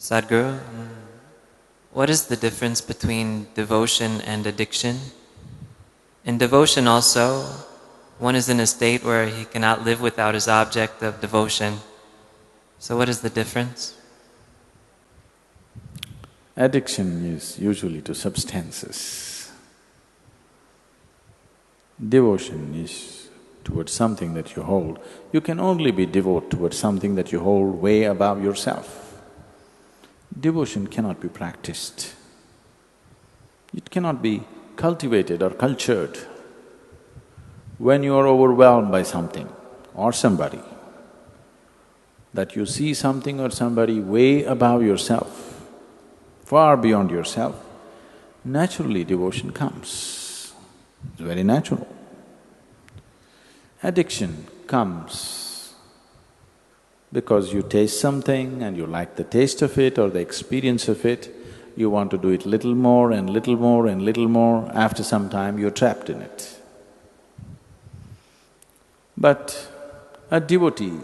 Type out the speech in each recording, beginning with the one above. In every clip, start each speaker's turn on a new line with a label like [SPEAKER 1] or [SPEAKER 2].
[SPEAKER 1] Sadhguru, what is the difference between devotion and addiction? In devotion also, one is in a state where he cannot live without his object of devotion. So what is the difference?
[SPEAKER 2] Addiction is usually to substances. Devotion is towards something that you hold. You can only be devout towards something that you hold way above yourself. Devotion cannot be practiced. It cannot be cultivated or cultured. When you are overwhelmed by something or somebody, that you see something or somebody way above yourself, far beyond yourself, naturally devotion comes. It's very natural. Addiction comes because you taste something and you like the taste of it or the experience of it, you want to do it little more and little more and little more, after some time you're trapped in it. But a devotee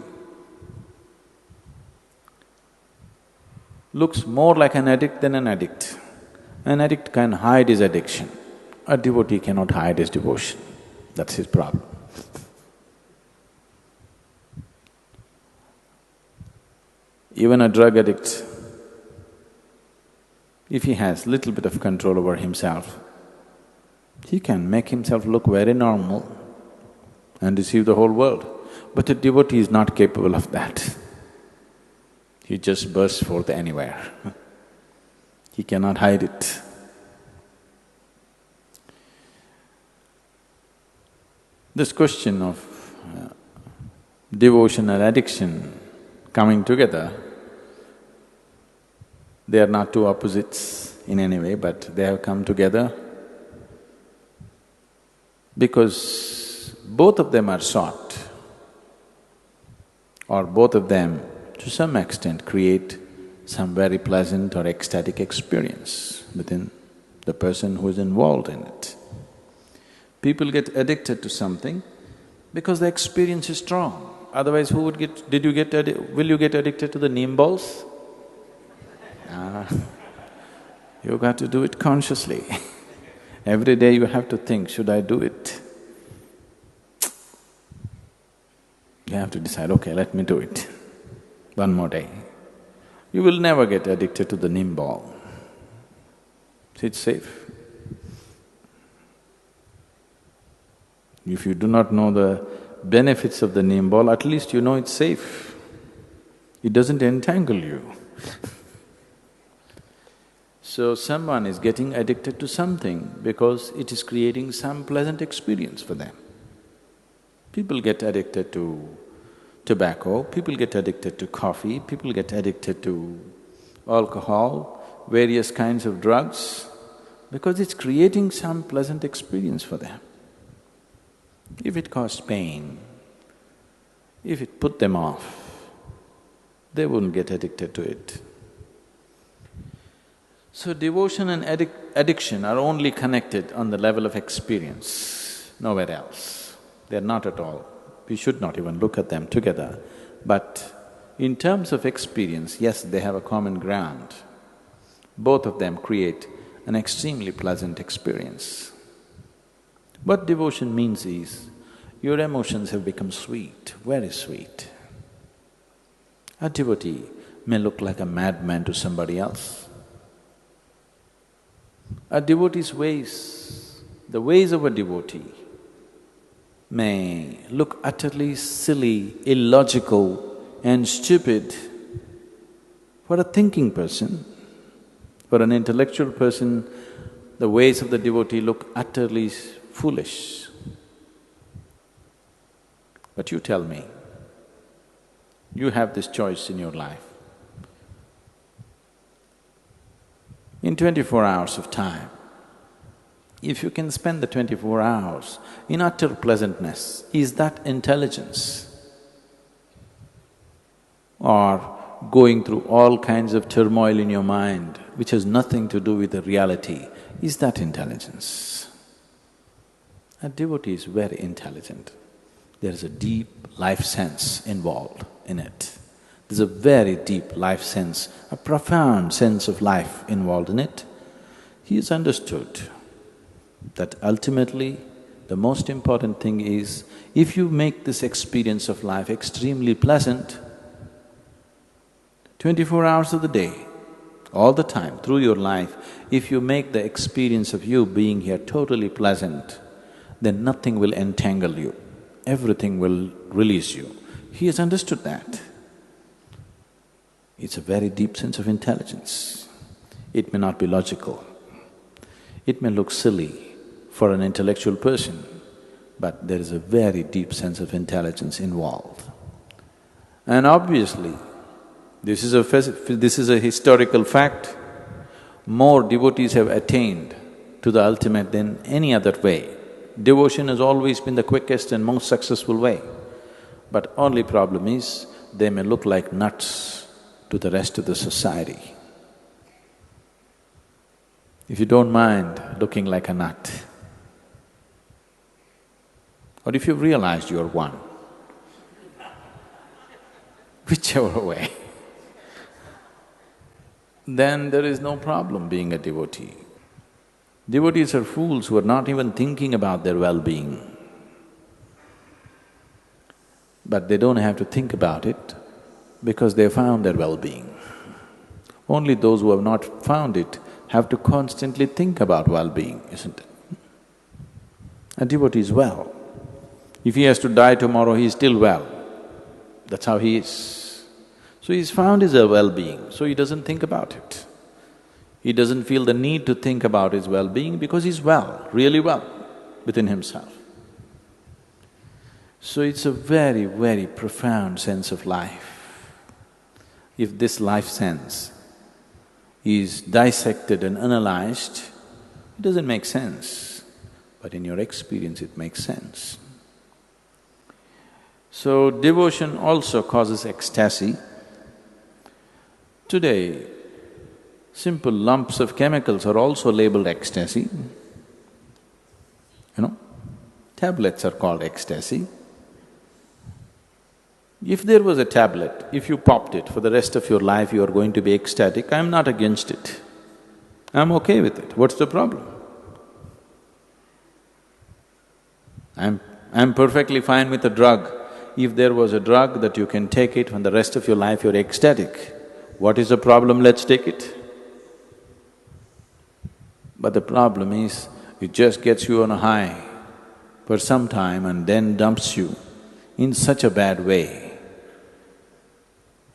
[SPEAKER 2] looks more like an addict than an addict. An addict can hide his addiction, a devotee cannot hide his devotion. That's his problem. Even a drug addict, if he has little bit of control over himself, he can make himself look very normal and deceive the whole world. But a devotee is not capable of that. He just bursts forth anywhere. He cannot hide it. This question of devotion and addiction coming together, they are not two opposites in any way, but they have come together because both of them are sought, or both of them to some extent create some very pleasant or ecstatic experience within the person who is involved in it. People get addicted to something because the experience is strong. Otherwise, who would get… will you get addicted to the neem balls? You got to do it consciously. Every day you have to think, should I do it? You have to decide, okay, let me do it. One more day. You will never get addicted to the neem ball. It's safe. If you do not know the benefits of the neem ball, at least you know it's safe. It doesn't entangle you. So someone is getting addicted to something because it is creating some pleasant experience for them. People get addicted to tobacco, people get addicted to coffee, people get addicted to alcohol, various kinds of drugs, because it's creating some pleasant experience for them. If it caused pain, if it put them off, they wouldn't get addicted to it. So devotion and addiction are only connected on the level of experience, nowhere else. They're not at all. We should not even look at them together. But in terms of experience, yes, they have a common ground. Both of them create an extremely pleasant experience. What devotion means is, your emotions have become sweet, very sweet. A devotee may look like a madman to somebody else. A devotee's ways, the ways of a devotee may look utterly silly, illogical and stupid for a thinking person. For an intellectual person, the ways of the devotee look utterly foolish. But you tell me, you have this choice in your life. In 24 hours of time, if you can spend the 24 hours in utter pleasantness, is that intelligence? Or going through all kinds of turmoil in your mind which has nothing to do with the reality, is that intelligence? A devotee is very intelligent. There is a deep life sense involved in it. There's a very deep life sense, a profound sense of life involved in it. He has understood that ultimately the most important thing is, if you make this experience of life extremely pleasant, 24 hours of the day, all the time, through your life, if you make the experience of you being here totally pleasant, then nothing will entangle you, everything will release you. He has understood that. It's a very deep sense of intelligence. It may not be logical, it may look silly for an intellectual person, but there is a very deep sense of intelligence involved. And obviously, this is a historical fact. More devotees have attained to the ultimate than any other way. Devotion has always been the quickest and most successful way. But only problem is, they may look like nuts to the rest of the society. If you don't mind looking like a nut, or if you've realized you're one, whichever way, then there is no problem being a devotee. Devotees are fools who are not even thinking about their well-being. But they don't have to think about it because they found their well-being. Only those who have not found it have to constantly think about well-being, isn't it? A devotee is well. If he has to die tomorrow, he is still well. That's how he is. So he's found his well-being, so he doesn't think about it. He doesn't feel the need to think about his well-being because he's well, really well within himself. So it's a very, very profound sense of life. If this life sense is dissected and analyzed, it doesn't make sense, but in your experience it makes sense. So devotion also causes ecstasy. Today, simple lumps of chemicals are also labeled ecstasy. Tablets are called ecstasy. If there was a tablet, if you popped it, for the rest of your life you are going to be ecstatic, I'm not against it. I'm okay with it. What's the problem? I'm perfectly fine with a drug. If there was a drug that you can take it, for the rest of your life you're ecstatic, what is the problem? Let's take it. But the problem is, it just gets you on a high for some time and then dumps you in such a bad way.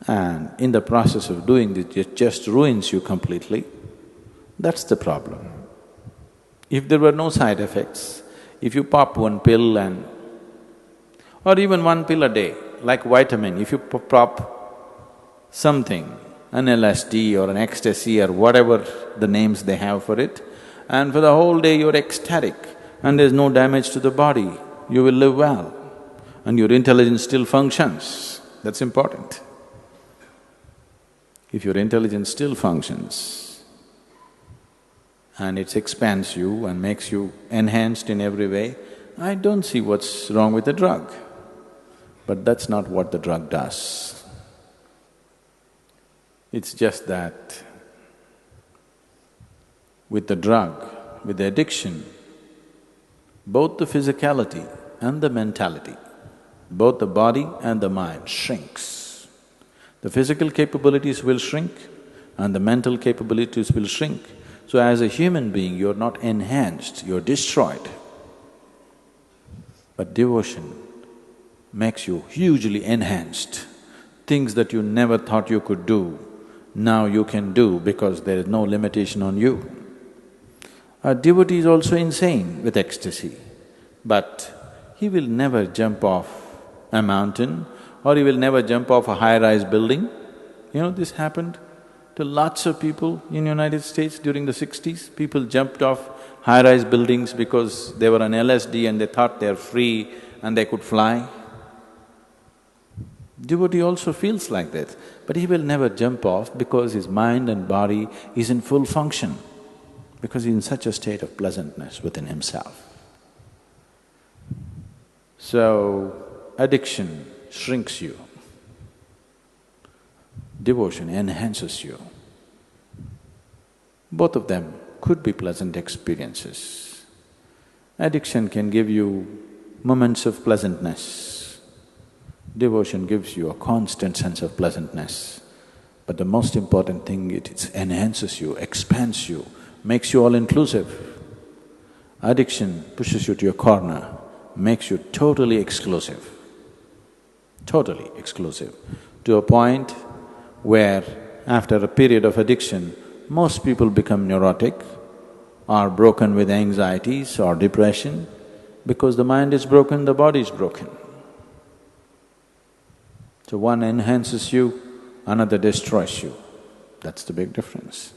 [SPEAKER 2] And in the process of doing this, it just ruins you completely. That's the problem. If there were no side effects, if you pop one pill or even one pill a day, like vitamin, if you pop something, an LSD or an ecstasy or whatever the names they have for it, and for the whole day you're ecstatic and there's no damage to the body, you will live well and your intelligence still functions. That's important. If your intelligence still functions and it expands you and makes you enhanced in every way, I don't see what's wrong with the drug. But that's not what the drug does. It's just that with the drug, with the addiction, both the physicality and the mentality, both the body and the mind shrinks. The physical capabilities will shrink and the mental capabilities will shrink. So as a human being, you're not enhanced, you're destroyed. But devotion makes you hugely enhanced. Things that you never thought you could do, now you can do because there is no limitation on you. A devotee is also insane with ecstasy, but he will never jump off a mountain or he will never jump off a high-rise building. This happened to lots of people in United States during the 60s. People jumped off high-rise buildings because they were on LSD and they thought they're free and they could fly. Devotee also feels like that, but he will never jump off because his mind and body is in full function, because he's in such a state of pleasantness within himself. So, addiction shrinks you. Devotion enhances you. Both of them could be pleasant experiences. Addiction can give you moments of pleasantness. Devotion gives you a constant sense of pleasantness. But the most important thing, it enhances you, expands you, makes you all-inclusive. Addiction pushes you to your corner, makes you totally exclusive, to a point where after a period of addiction, most people become neurotic or broken with anxieties or depression. Because the mind is broken, the body is broken. So one enhances you, another destroys you. That's the big difference.